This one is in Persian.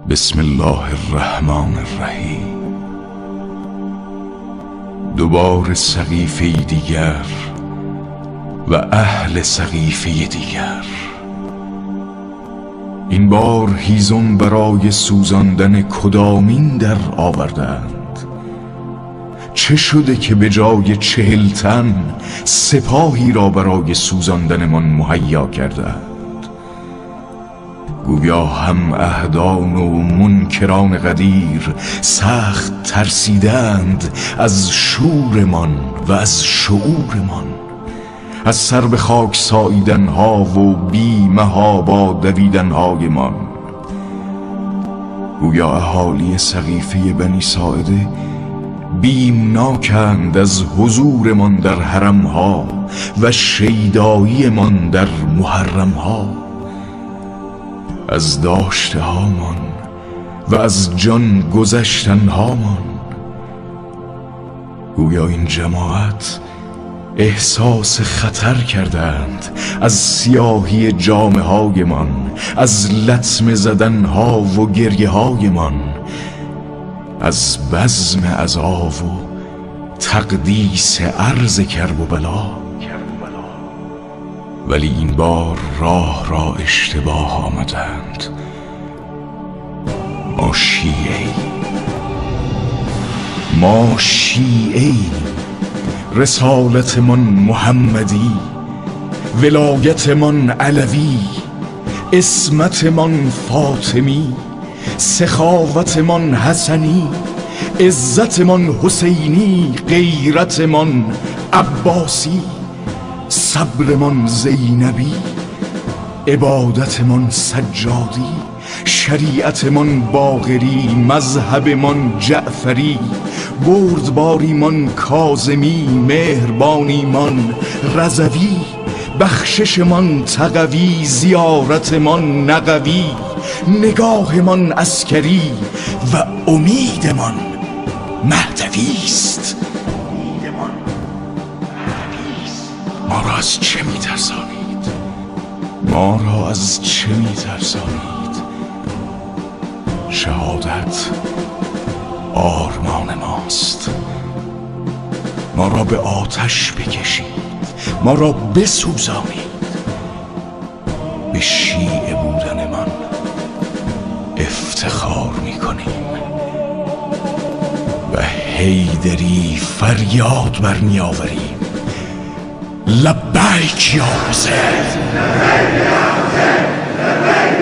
بسم الله الرحمن الرحیم. دوباره سقیفه دیگر و اهل سقیفه دیگر. این بار هیزم برای سوزاندن کدامین در آوردند؟ چه شده که به جای 40 تن سپاهی را برای سوزاندن من مهیا کردند؟ گویا هم اهدان و منکران قدیر سخت ترسیدند از شورمان و از شعورمان، از سر به خاک ساییدنها و بی محابا دویدنهایمان. گویا اهالی سقیفه بنی ساعده بیمناکند از حضورمان در حرمها و شیداییمان در محرمها، از داشته هامان و از جان گذشتن هامان. گویا این جماعت احساس خطر کردند از سیاهی جامه هایمان، از لطمه زدن ها و گریه هایمان، از بزم عذاب و تقدیس عرض کرب و بلا. ولی این بار راه را اشتباه آمدند. ما شیعی، رسالت من محمدی، ولایت من علوی، اسمت من فاطمی، سخاوت من حسنی، عزت من حسینی، غیرت من عباسی، صبر من زینبی، عبادت من سجادی، شریعت من باقری، مذهب من جعفری، بردباری من کاظمی، مهربانی من رضوی، بخشش من تقوی، زیارت من نقوی، نگاه من عسکری و امید من مهدویست. ما را از چه می‌ترسانید؟ ما را از چه می‌ترسانید؟ شهادت آرمان ماست. ما را به آتش بکشید، ما را بسوزانید. به شیعه بودن من افتخار می‌کنیم و حیدری فریاد برمی‌آوریم. لبیک یا حسین، لبیک یا حسین، لبیک